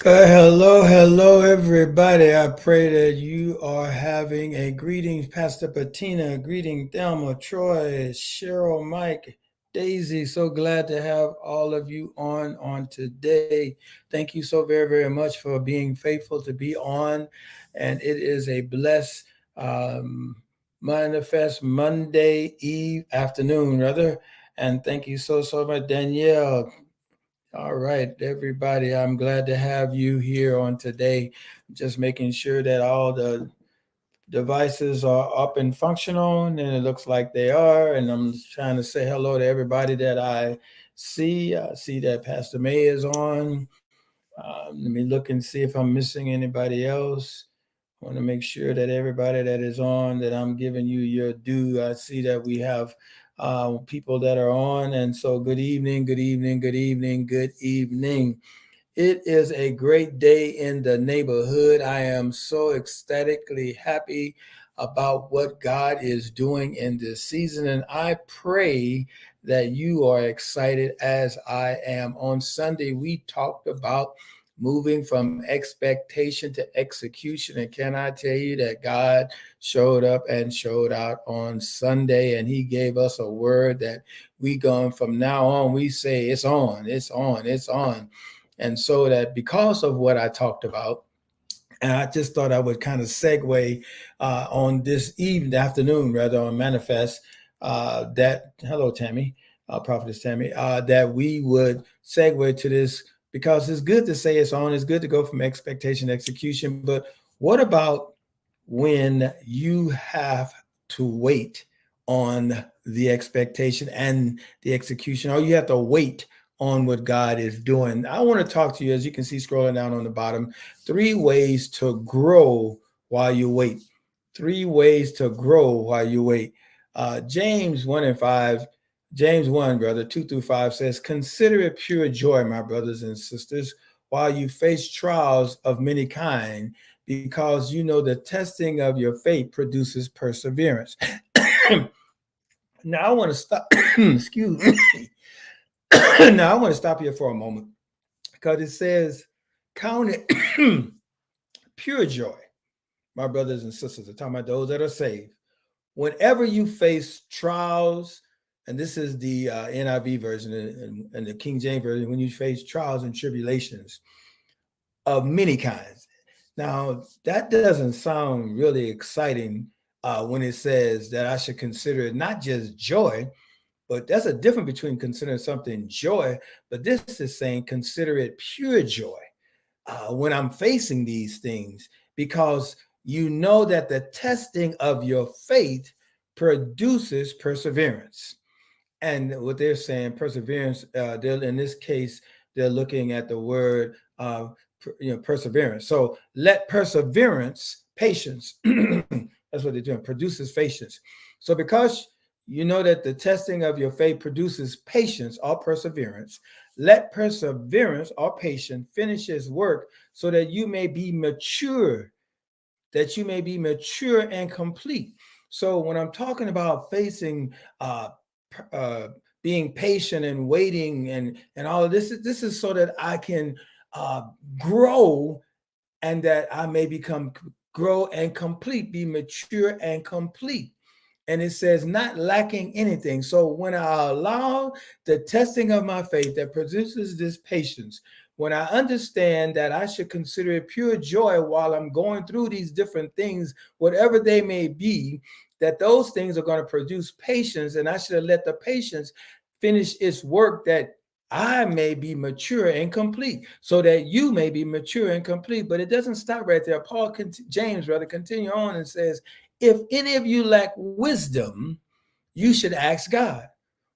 Hello, everybody. I pray that you are having a greetings, Pastor Patina, greeting Thelma, Troy, Cheryl, Mike, Daisy. So glad to have all of you on today. Thank you so very much for being faithful to be on, and it is a blessed um, manifest Monday Eve afternoon, rather. And thank you so much, Danielle. All right, everybody. I'm glad to have you here on today. Just making sure that all the devices are up and functional, and it looks like they are. And I'm trying to say hello to everybody that I see. I see that Pastor May is on. Let me look and see if I'm missing anybody else. I want to make sure that everybody that is on, that I'm giving you your due. I see that we have people that are on. And so good evening, good evening, good evening, good evening. It is a great day in the neighborhood. I am so ecstatically happy about what God is doing in this season. And I pray that you are excited as I am. On Sunday, we talked about moving from expectation to execution. And can I tell you that God showed up and showed out on Sunday, and He gave us a word that we going from now on, we say it's on, it's on, it's on. And so that because of what I talked about, and I just thought I would kind of segue on this afternoon, rather, on Manifest, hello, Tammy, Prophetess Tammy, that we would segue to this because it's good to say it's on. It's good to go from expectation to execution. But what about when you have to wait on the expectation and the execution, or you have to wait on what God is doing? I want to talk to you, as you can see scrolling down on the bottom, 3 ways to grow while you wait. 3 ways to grow while you wait. James 1 and 5, James 1, brother, 2 through 5 says, "Consider it pure joy, my brothers and sisters, while you face trials of many kind, because you know the testing of your faith produces perseverance." Now I want to stop. Excuse me. Now I want to stop here for a moment because it says, "Count it pure joy, my brothers and sisters." I'm talking about those that are saved. Whenever you face trials, and this is the NIV version and the King James version, when you face trials and tribulations of many kinds. Now, that doesn't sound really exciting when it says that I should consider it not just joy, but that's a difference between considering something joy. But this is saying consider it pure joy when I'm facing these things, because you know that the testing of your faith produces perseverance. And what they're saying, perseverance, they're in this case, they're looking at the word perseverance. So let perseverance, patience, that's what they're doing, produces patience. So because you know that the testing of your faith produces patience or perseverance, let perseverance or patience finish its work, so that you may be mature, and complete. So when I'm talking about facing uh, being patient and waiting and all of this, this is so that I can uh, grow, and that I may become grow and complete, be mature and complete. And it says not lacking anything. So when I allow the testing of my faith that produces this patience, when I understand that I should consider it pure joy while I'm going through these different things, whatever they may be, that those things are going to produce patience, and I should let the patience finish its work, that I may be mature and complete, so that you may be mature and complete. But it doesn't stop right there. James rather continue on and says, if any of you lack wisdom, you should ask God,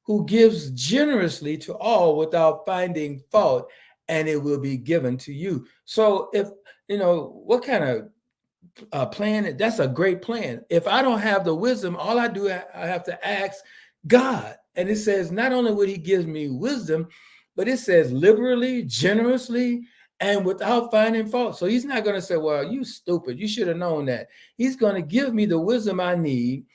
who gives generously to all without finding fault, and it will be given to you. So if what kind of plan, that's a great plan. If I don't have the wisdom, all I do, I have to ask God. And it says not only would He give me wisdom, but it says liberally, generously, and without finding fault. So He's not going to say, well, you stupid, you should have known that. He's going to give me the wisdom I need,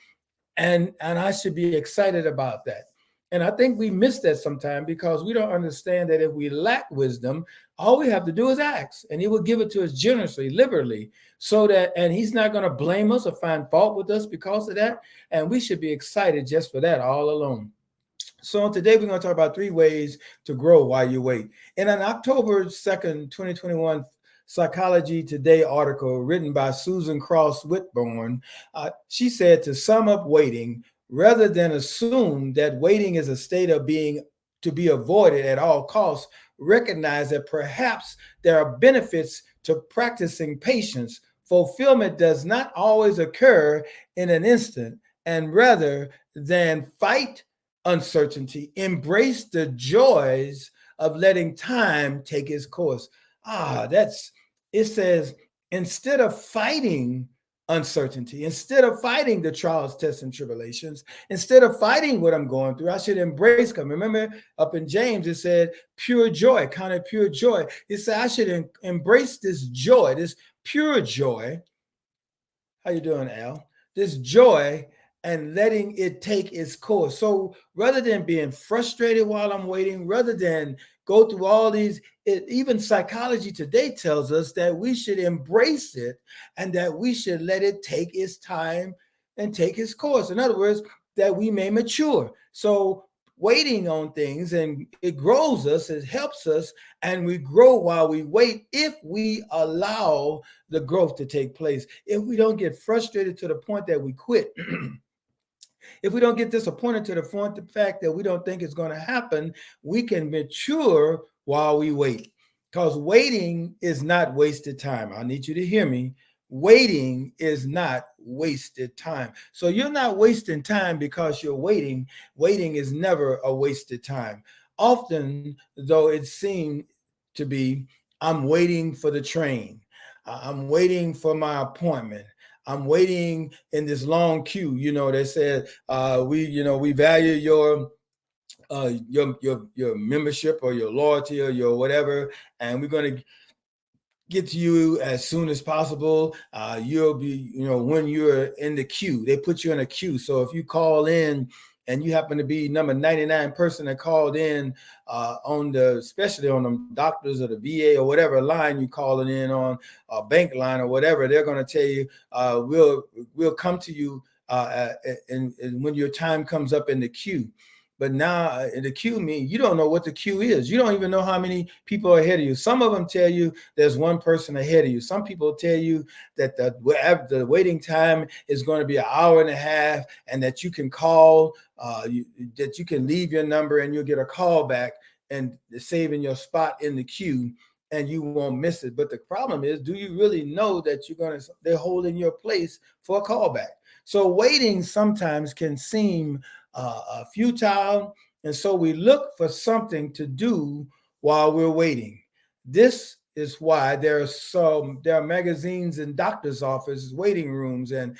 and I should be excited about that. And I think we miss that sometimes because we don't understand that if we lack wisdom, all we have to do is ask, and he will give it to us generously, liberally, so that, and he's not going to blame us or find fault with us because of that. And we should be excited just for that all alone. So today we're going to talk about 3 ways to grow while you wait. In an October 2nd, 2021 Psychology Today article written by Susan Cross Whitbourne, she said to sum up waiting, rather than assume that waiting is a state of being to be avoided at all costs, recognize that perhaps there are benefits to practicing patience. Fulfillment does not always occur in an instant, and rather than fight uncertainty, embrace the joys of letting time take its course. It says, instead of fighting uncertainty, instead of fighting the trials, tests, and tribulations, instead of fighting what I'm going through, I should embrace them. Remember up in James, it said pure joy, count it pure joy. It said I should embrace this joy, this pure joy. How you doing, Al? This joy, and letting it take its course. So rather than being frustrated while I'm waiting, rather than go through all these, even Psychology Today tells us that we should embrace it and that we should let it take its time and take its course. In other words, that we may mature. So waiting on things, and it grows us, it helps us, and we grow while we wait if we allow the growth to take place. If we don't get frustrated to the point that we quit, if we don't get disappointed to the fact that we don't think it's going to happen, we can mature while we wait. Because waiting is not wasted time. I need you to hear me. Waiting is not wasted time. So you're not wasting time because you're waiting. Waiting is never a wasted time. Often, though, it seems to be, I'm waiting for the train. I'm waiting for my appointment. I'm waiting in this long queue. They said we value your membership or your loyalty or your whatever, and we're going to get to you as soon as possible. You'll be, when you're in the queue, they put you in a queue. So if you call in and you happen to be number 99 person that called in especially on the doctors or the VA or whatever line you calling in on, a bank line or whatever, they're going to tell you, we'll come to you and when your time comes up in the queue. But now in the queue means you don't know what the queue is. You don't even know how many people are ahead of you. Some of them tell you there's one person ahead of you. Some people tell you that the waiting time is going to be an hour and a half, and that you can call, that you can leave your number and you'll get a call back and saving your spot in the queue, and you won't miss it. But the problem is, do you really know that they're holding your place for a callback? So waiting sometimes can seem futile, and so we look for something to do while we're waiting. This is why there are magazines in doctors' offices, waiting rooms, and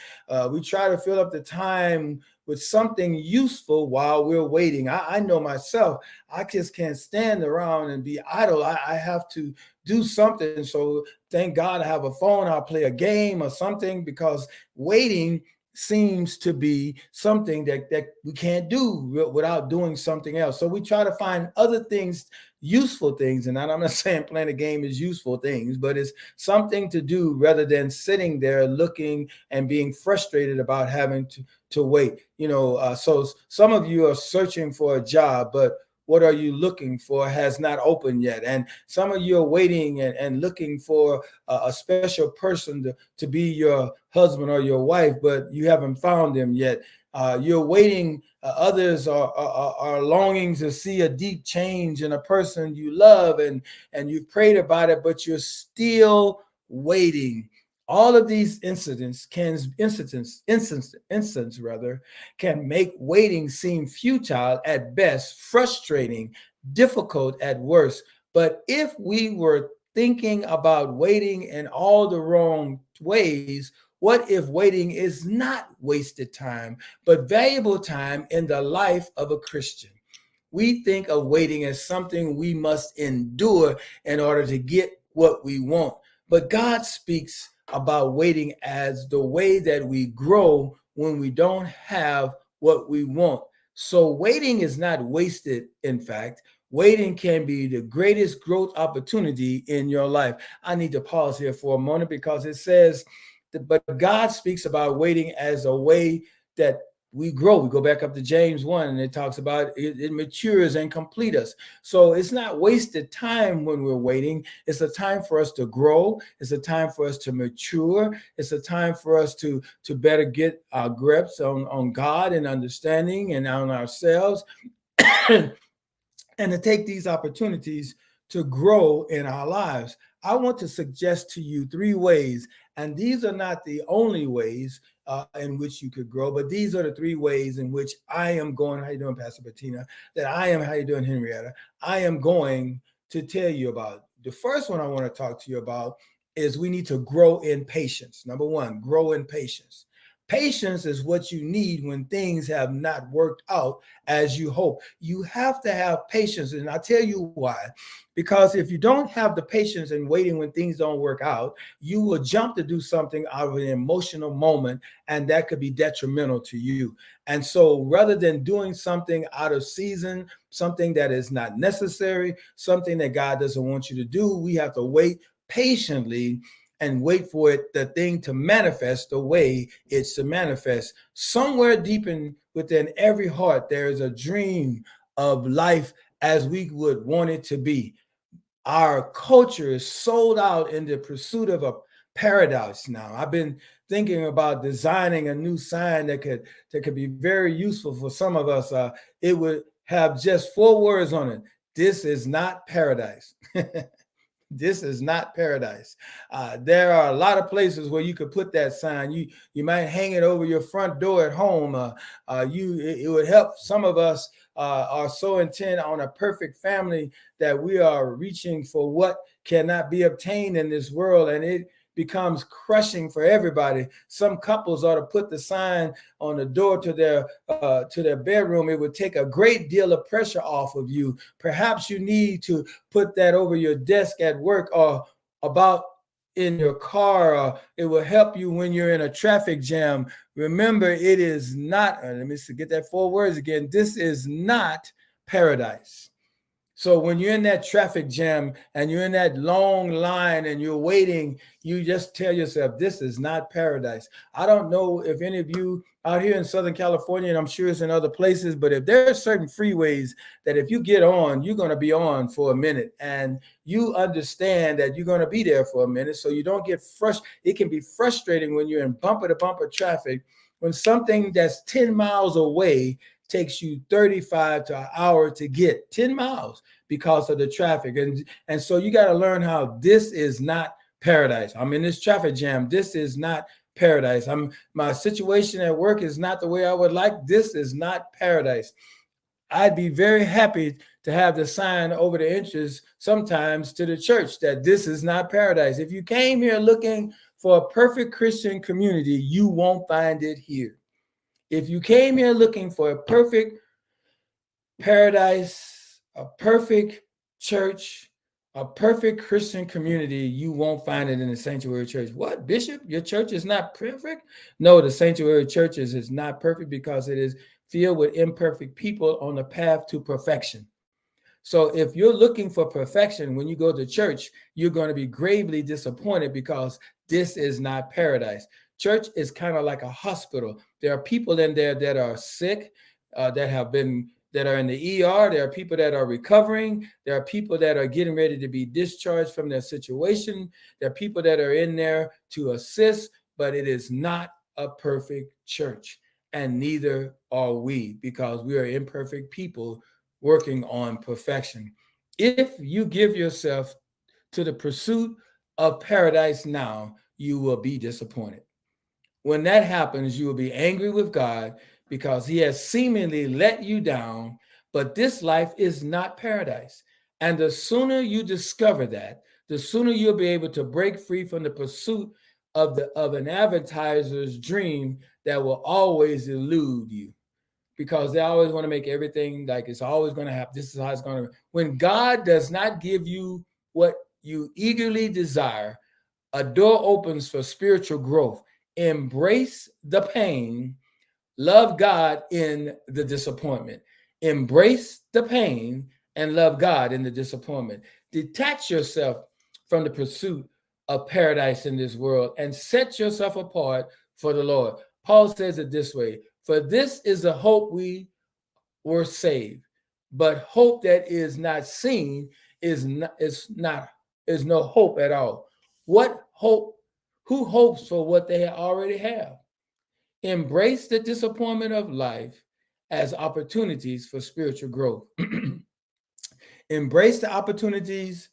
we try to fill up the time with something useful while we're waiting. I know myself, I just can't stand around and be idle. I have to do something. So thank God I have a phone. I'll play a game or something, because waiting seems to be something that we can't do without doing something else. So we try to find other things, useful things. And I'm not saying playing a game is useful things, but it's something to do rather than sitting there looking and being frustrated about having to wait. So some of you are searching for a job, but what are you looking for has not opened yet. And some of you are waiting and looking for a special person to be your husband or your wife, but you haven't found them yet. You're waiting. Others are longing to see a deep change in a person you love, and you've prayed about it, but you're still waiting. All of these incidents can make waiting seem futile at best, frustrating, difficult at worst. But if we were thinking about waiting in all the wrong ways, what if waiting is not wasted time, but valuable time in the life of a Christian? We think of waiting as something we must endure in order to get what we want. But God speaks about waiting as the way that we grow when we don't have what we want. So waiting is not wasted. In fact, waiting can be the greatest growth opportunity in your life. I need to pause here for a moment because it says that, but God speaks about waiting as a way that we grow. We go back up to James 1 and it talks about it matures and complete us. So it's not wasted time when we're waiting. It's a time for us to grow. It's a time for us to mature. It's a time for us to better get our grips on God and understanding and on ourselves and to take these opportunities to grow in our lives. I want to suggest to you 3 ways, and these are not the only ways in which you could grow, but these are the 3 ways in which I am going. How you doing, Pastor Bettina? That I am. How you doing, Henrietta? I am going to tell you about. The first one I want to talk to you about is we need to grow in patience. Number one, grow in patience. Patience is what you need when things have not worked out as you hope. You have to have patience. And I'll tell you why. Because if you don't have the patience and waiting when things don't work out, you will jump to do something out of an emotional moment, and that could be detrimental to you. And so rather than doing something out of season, something that is not necessary, something that God doesn't want you to do, we have to wait patiently and wait for it, the thing to manifest the way it's to manifest. Somewhere deep within every heart, there is a dream of life as we would want it to be. Our culture is sold out in the pursuit of a paradise now. I've been thinking about designing a new sign that could be very useful for some of us. It would have just 4 words on it. This is not paradise. This is not paradise. There are a lot of places where you could put that sign. You might hang it over your front door at home. It would help. Some of us are so intent on a perfect family that we are reaching for what cannot be obtained in this world, and it becomes crushing for everybody. Some couples ought to put the sign on the door to their bedroom. It would take a great deal of pressure off of you. Perhaps you need to put that over your desk at work or about in your car. It will help you when you're in a traffic jam. Remember, it is not, let me get that 4 words again. This is not paradise. So when you're in that traffic jam and you're in that long line and you're waiting, you just tell yourself, this is not paradise. I don't know if any of you out here in Southern California, and I'm sure it's in other places, but if there are certain freeways that if you get on, you're going to be on for a minute, and you understand that you're going to be there for a minute, so you don't get frustrated. It can be frustrating when you're in bumper to bumper traffic, when something that's 10 miles away takes you 35 to an hour to get 10 miles because of the traffic. And so you got to learn how this is not paradise. I'm in this traffic jam. This is not paradise. My situation at work is not the way I would like. This is not paradise. I'd be very happy to have the sign over the entrance sometimes to the church that this is not paradise. If you came here looking for a perfect Christian community, you won't find it here. If you came here looking for a perfect paradise, a perfect church, a perfect Christian community, you won't find it in the Sanctuary Church. What, Bishop? Your church is not perfect? No, the Sanctuary Church is not perfect because it is filled with imperfect people on the path to perfection. So if you're looking for perfection when you go to church, you're going to be gravely disappointed because this is not paradise. Church is kind of like a hospital. There are people in there that are sick, that are in the ER. There are people that are recovering. There are people that are getting ready to be discharged from their situation. There are people that are in there to assist, but it is not a perfect church. And neither are we, because we are imperfect people working on perfection. If you give yourself to the pursuit of paradise now, you will be disappointed. When that happens, you will be angry with God because he has seemingly let you down, but this life is not paradise. And the sooner you discover that, the sooner you'll be able to break free from the pursuit of an advertiser's dream that will always elude you, because they always want to make everything like it's always going to happen. This is how it's going to. When God does not give you what you eagerly desire, a door opens for spiritual growth. Embrace the pain, Love God in the disappointment. Embrace the pain and love God in the disappointment. Detach yourself from the pursuit of paradise in this world and set yourself apart for the Lord. Paul says it this way: for this is the hope we were saved. But hope that is not seen is no hope at all. What hope? Who hopes for what they already have? Embrace the disappointment of life as opportunities for spiritual growth. Embrace the opportunities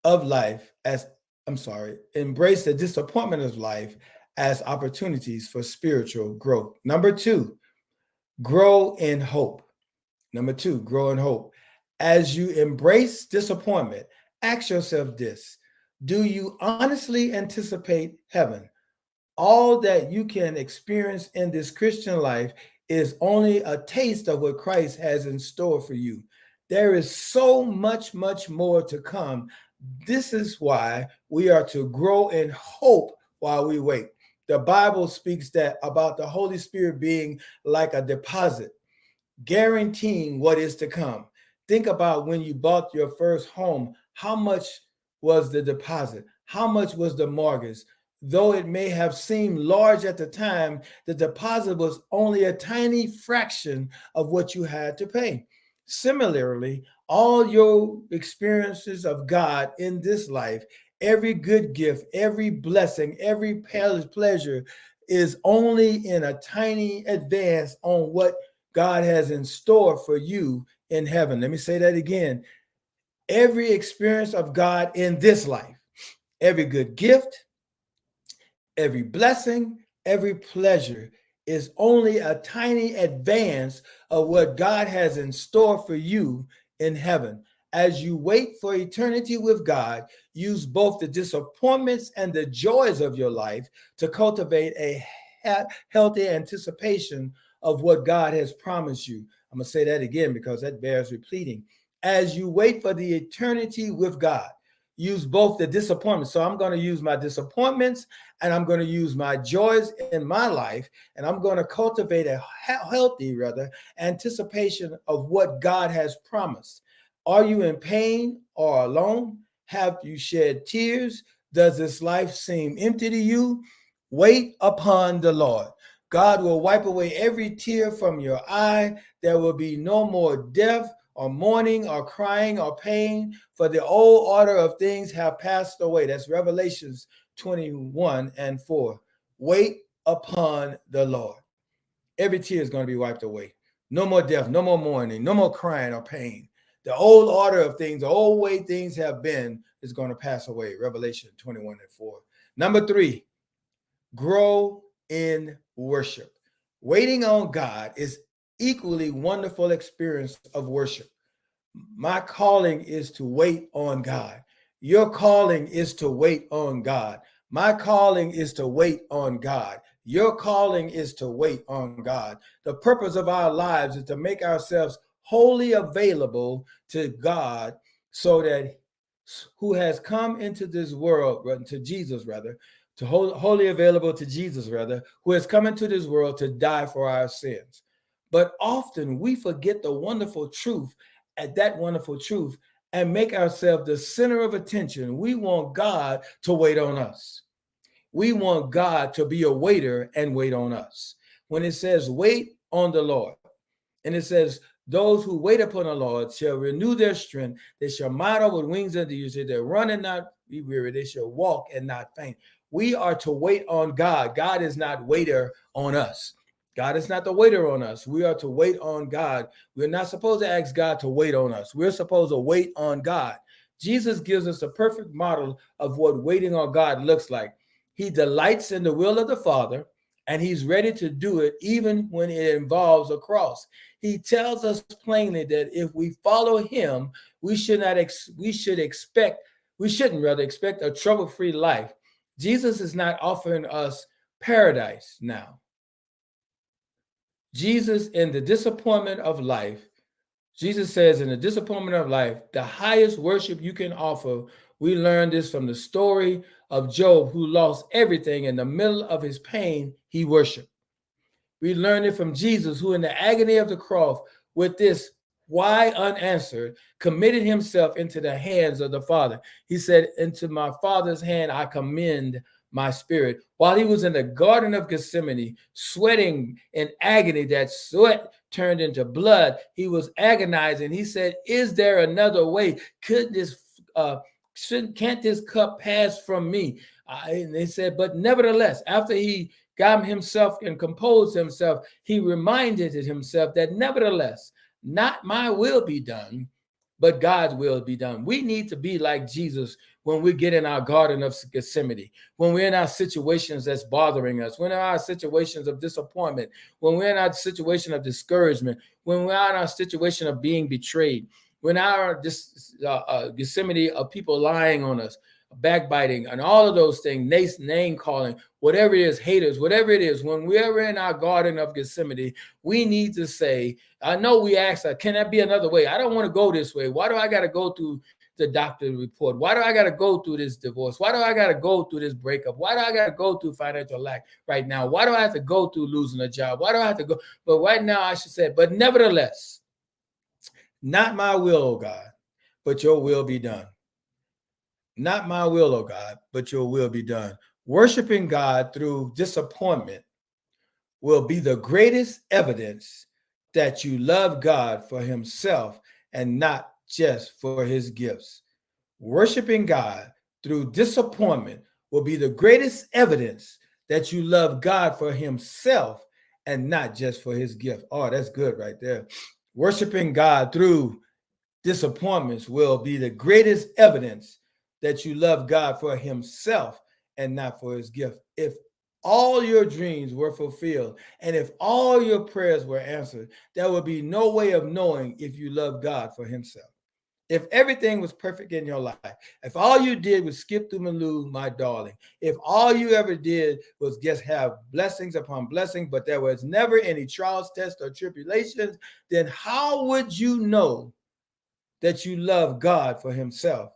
of life as embrace the disappointment of life as opportunities for spiritual growth. Number two, grow in hope. Number two, grow in hope. As you embrace disappointment, ask yourself this: do you honestly anticipate heaven? All that you can experience in this Christian life is only a taste of what Christ has in store for you. There is so much, much more to come. This is why we are to grow in hope while we wait. The Bible speaks that about the Holy Spirit being like a deposit, guaranteeing what is to come. Think about when you bought your first home. How much was the deposit? How much was the mortgage? Though it may have seemed large at the time, the deposit was only a tiny fraction of what you had to pay. Similarly, all your experiences of God in this life, every good gift, every blessing, every pleasure is only in a tiny advance on what God has in store for you in heaven. Let me say that again. Every experience of God in this life, every good gift, every blessing, every pleasure is only a tiny advance of what God has in store for you in heaven. As you wait for eternity with God, use both the disappointments and the joys of your life to cultivate a healthy anticipation of what God has promised you. I'm going to say that again because that bears repeating. As you wait for the eternity with God, use both the disappointments. So I'm going to use my disappointments and I'm going to use my joys in my life, and I'm going to cultivate a healthy, anticipation of what God has promised. Are you in pain or alone? Have you shed tears? Does this life seem empty to you? Wait upon the Lord. God will wipe away every tear from your eye. There will be no more death or mourning or crying or pain, for the old order of things have passed away. That's Revelations 21:4. Wait upon the Lord. Every tear is going to be wiped away. No more death, no more mourning, no more crying or pain. The old order of things, the old way things have been, is going to pass away. Revelation 21:4. Number three, grow in worship. Waiting on God is equally wonderful experience of worship. My calling is to wait on God. Your calling is to wait on God. My calling is to wait on God. Your calling is to wait on God. The purpose of our lives is to make ourselves wholly available to God, so that who has come into this world, to Jesus rather, to wholly available to Jesus rather, who has come into this world to die for our sins. But often we forget the wonderful truth at that wonderful truth and make ourselves the center of attention. We want God to wait on us. We want God to be a waiter and wait on us. When it says wait on the Lord, and it says, those who wait upon the Lord shall renew their strength. They shall mount up with wings of the eagles. They run and not be weary. They shall walk and not faint. We are to wait on God. God is not waiter on us. God is not the waiter on us. We are to wait on God. We're not supposed to ask God to wait on us. We're supposed to wait on God. Jesus gives us a perfect model of what waiting on God looks like. He delights in the will of the Father, and he's ready to do it even when it involves a cross. He tells us plainly that if we follow him, we shouldn't expect a trouble-free life. Jesus is not offering us paradise now. Jesus says in the disappointment of life, the highest worship you can offer. We learn this from the story of Job, who lost everything. In the middle of his pain, he worshiped. We learn it from Jesus, who in the agony of the cross, with this why unanswered, committed himself into the hands of the Father. He said, into my Father's hand I commend my spirit. While he was in the Garden of Gethsemane, sweating in agony, that sweat turned into blood, he was agonizing. He said, is there another way? Could this can't this cup pass from me? And they said, but nevertheless, after he got himself and composed himself, he reminded himself that nevertheless, not my will be done, but God's will be done. We need to be like Jesus when we get in our Garden of Gethsemane, when we're in our situations that's bothering us, when we're in our situations of disappointment, when we're in our situation of discouragement, when we're in our situation of being betrayed, when our Gethsemane of people lying on us, backbiting, and all of those things, name calling, whatever it is, haters, whatever it is, when we're in our Garden of Gethsemane, we need to say, I know we ask, can that be another way? I don't want to go this way. Why do I got to go through the doctor's report? Why do I got to go through this divorce? Why do I got to go through this breakup? Why do I got to go through financial lack right now? Why do I have to go through losing a job? Why do I have to go? But right now I should say, but nevertheless, not my will, O God, but your will be done. Not my will, O God, but your will be done. Worshiping God through disappointment will be the greatest evidence that you love God for himself and not just for his gifts. Worshiping God through disappointment will be the greatest evidence that you love God for himself and not just for his gift. Oh, that's good right there. Worshiping God through disappointments will be the greatest evidence that you love God for himself and not for his gift. If all your dreams were fulfilled and if all your prayers were answered, there would be no way of knowing if you love God for himself. If everything was perfect in your life, if all you did was skip through Malou, my darling, if all you ever did was just have blessings upon blessings, but there was never any trials, tests, or tribulations, then how would you know that you love God for himself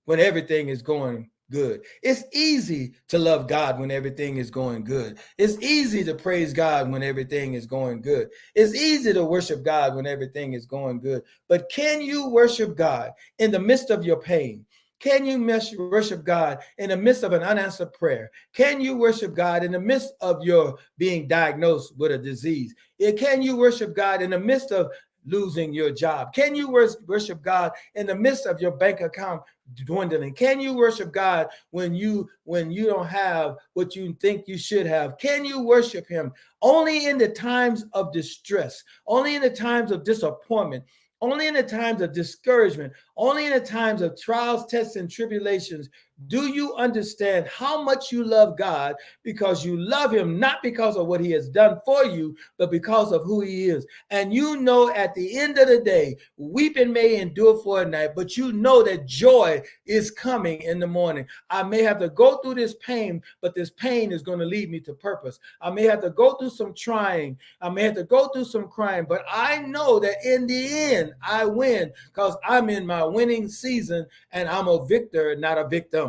when everything is going good? It's easy to love God when everything is going good. It's easy to praise God when everything is going good. It's easy to worship God when everything is going good. But can you worship God in the midst of your pain? Can you worship God in the midst of an unanswered prayer? Can you worship God in the midst of your being diagnosed with a disease? Can you worship God in the midst of losing your job? Can you worship God in the midst of your bank account dwindling? Can you worship God when you don't have what you think you should have? Can you worship him only in the times of distress, only in the times of disappointment, only in the times of discouragement, only in the times of trials, tests, and tribulations? Do you understand how much you love God because you love him, not because of what he has done for you, but because of who he is? And you know, at the end of the day, weeping may endure for a night, but you know that joy is coming in the morning. I may have to go through this pain, but this pain is going to lead me to purpose. I may have to go through some trying. I may have to go through some crying, but I know that in the end, I win because I'm in my winning season and I'm a victor, not a victim.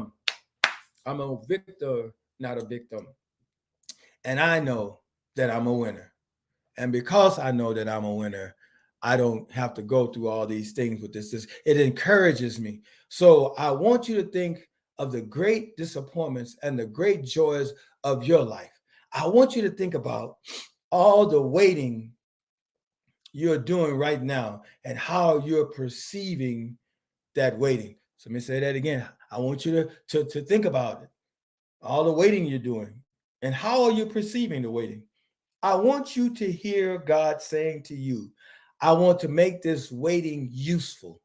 I'm a victor, not a victim. And I know that I'm a winner. And because I know that I'm a winner, I don't have to go through all these things with this. It encourages me. So I want you to think of the great disappointments and the great joys of your life. I want you to think about all the waiting you're doing right now and how you're perceiving that waiting. So let me say that again. I want you to think about it, all the waiting you're doing, and how are you perceiving the waiting? I want you to hear God saying to you, I want to make this waiting useful.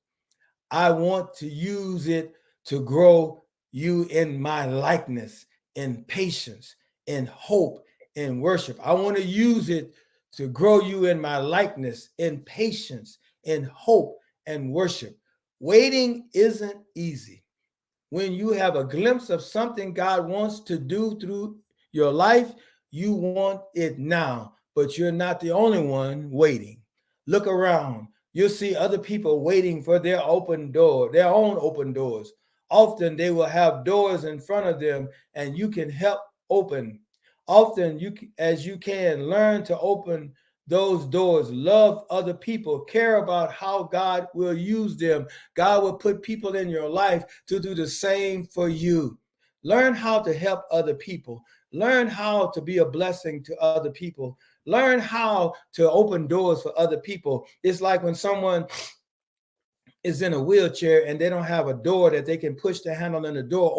I want to use it to grow you in my likeness, in patience, in hope, in worship. I want to use it to grow you in my likeness, in patience, in hope, and worship. Waiting isn't easy. When you have a glimpse of something God wants to do through your life, you want it now, but you're not the only one waiting. Look around. You'll see other people waiting for their open door, their own open doors. Often they will have doors in front of them and you can help open. often as you can. Learn to open those doors. Love other people. Care about how God will use them. God will put people in your life to do the same for you. Learn how to help other people. Learn how to be a blessing to other people. Learn how to open doors for other people. It's like when someone is in a wheelchair and they don't have a door that they can push the handle and the door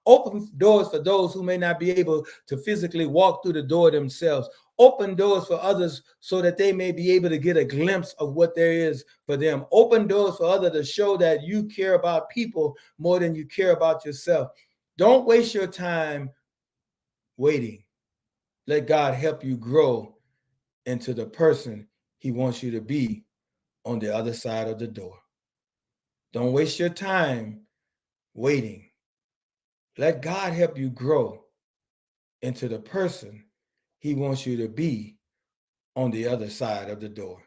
open doors for those who may not be able to physically walk through the door themselves. Open doors for others so that they may be able to get a glimpse of what there is for them. Open doors for others to show that you care about people more than you care about yourself. Don't waste your time waiting. Let God help you grow into the person he wants you to be on the other side of the door. Don't waste your time waiting. Let God help you grow into the person he wants you to be on the other side of the door.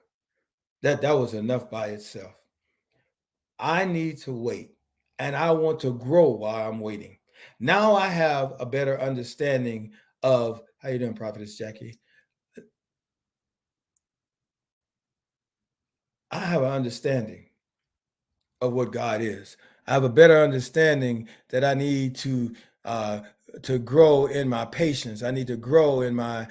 That was enough by itself. I need to wait, and I want to grow while I'm waiting. Now I have a better understanding of, how you doing, Prophetess Jackie? I have an understanding of what God is. I have a better understanding that I need to grow in my patience. I need to grow in my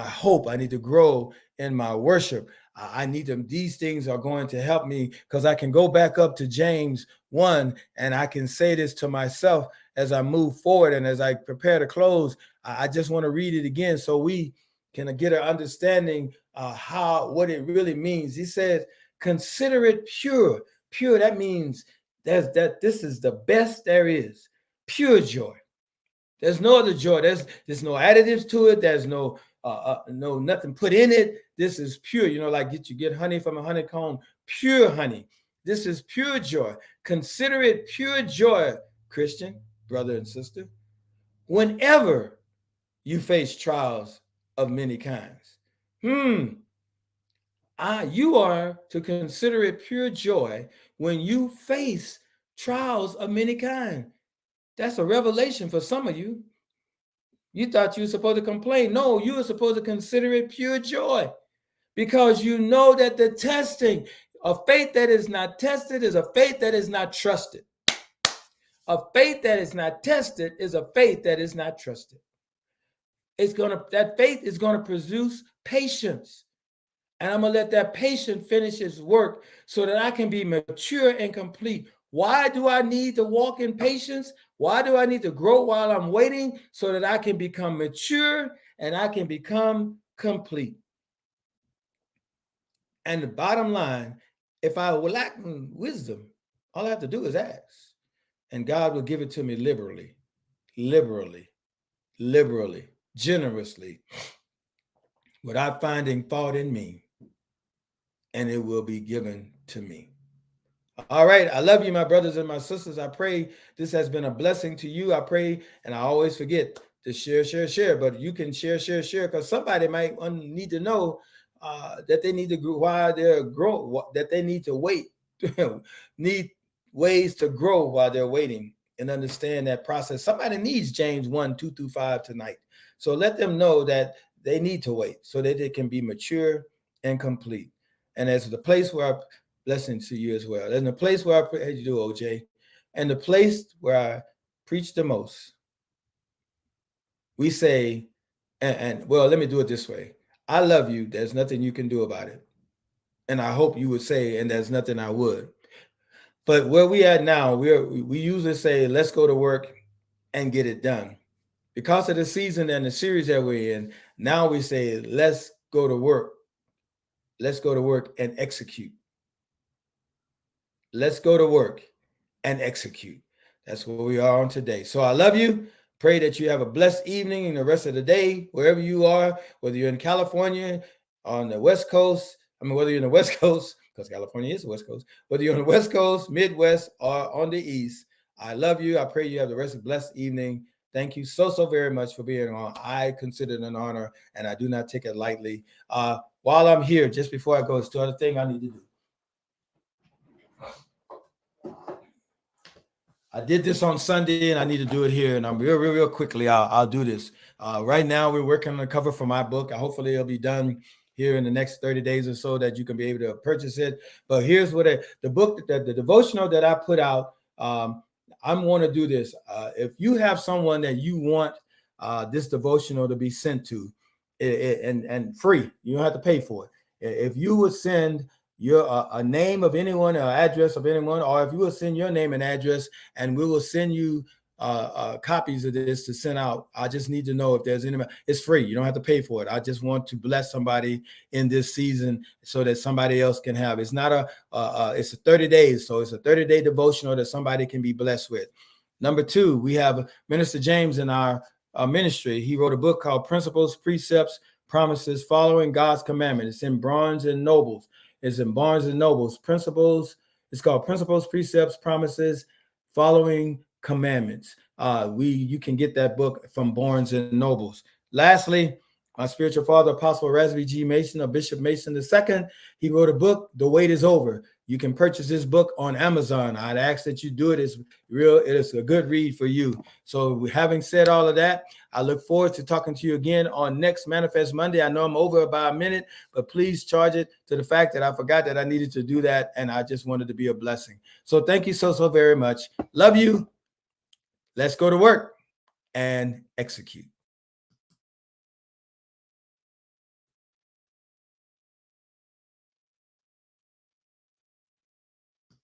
hope. I need to grow in my worship. I need them. These things are going to help me because I can go back up to James 1 and I can say this to myself as I move forward and as I prepare to close. I just want to read it again so we can get an understanding what it really means. He says, "Consider it pure." Pure, that means this is the best there is. Pure joy. There's no other joy. There's no additives to it. There's no nothing put in it. This is pure. Like you get honey from a honeycomb, pure honey. This is pure joy. Consider it pure joy, Christian, brother and sister, whenever you face trials of many kinds. You are to consider it pure joy when you face trials of many kinds. That's a revelation for some of you. You thought you were supposed to complain. No, you were supposed to consider it pure joy because you know that the testing of faith that is not tested is a faith that is not trusted. A faith that is not tested is a faith that is not trusted. That faith is going to produce patience. And I'm going to let that patient finish his work so that I can be mature and complete. Why do I need to walk in patience? Why do I need to grow while I'm waiting? So that I can become mature and I can become complete. And the bottom line, if I lack wisdom, all I have to do is ask. And God will give it to me liberally, generously, without finding fault in me. And it will be given to me. All right. I love you, my brothers and my sisters. I pray this has been a blessing to you. I pray, and I always forget to share, but you can share, because somebody might need to know that they need to grow while they're growing, that they need to wait, need ways to grow while they're waiting and understand that process. Somebody needs James 1:2-5 tonight. So let them know that they need to wait so that they can be mature and complete. And as the place where I blessing to you as well. And the place where how you do, OJ, and the place where I preach the most, we say, and well, let me do it this way. I love you. There's nothing you can do about it. And I hope you would say, and there's nothing I would. But where we at now, we usually say, let's go to work and get it done. Because of the season and the series that we're in, now we say, let's go to work. Let's go to work and execute. Let's go to work and execute. That's where we are on today. So I love you. Pray that you have a blessed evening and the rest of the day, wherever you are, whether you're in California, on the West Coast, whether you're in the West Coast, because California is the West Coast, whether you're on the West Coast, Midwest, or on the East. I love you. I pray you have the rest of a blessed evening. Thank you so very much for being on. I consider it an honor, and I do not take it lightly. While I'm here, just before I go, it's the other thing I need to do. I did this on Sunday, and I need to do it here. And I'm real quickly. I'll do this. Right now, we're working on the cover for my book. Hopefully, it'll be done here in the next 30 days or so that you can be able to purchase it. But here's what the book, the devotional that I put out. I'm going to do this. If you have someone that you want this devotional to be sent to, and free, you don't have to pay for it. If you would send your a name of anyone, or address of anyone, or if you will send your name and address, and we will send you copies of this to send out. I just need to know if there's any. It's free. You don't have to pay for it. I just want to bless somebody in this season so that somebody else can have. It's not it's a 30 days, so it's a 30-day devotional that somebody can be blessed with. Number two, we have Minister James in our ministry. He wrote a book called Principles, Precepts, Promises, Following God's Commandment. It's in Barnes and Nobles. It's in Barnes and Nobles. Principles. It's called Principles, Precepts, Promises, Following Commandments. You can get that book from Barnes and Nobles. Lastly, my spiritual father, Apostle Rasby G. Mason, or Bishop Mason II, he wrote a book, The Wait is Over. You can purchase this book on Amazon. I'd ask that you do it. It is a good read for you. So having said all of that, I look forward to talking to you again on next Manifest Monday. I know I'm over by a minute, but please charge it to the fact that I forgot that I needed to do that, and I just wanted to be a blessing. So thank you so very much. Love you. Let's go to work and execute.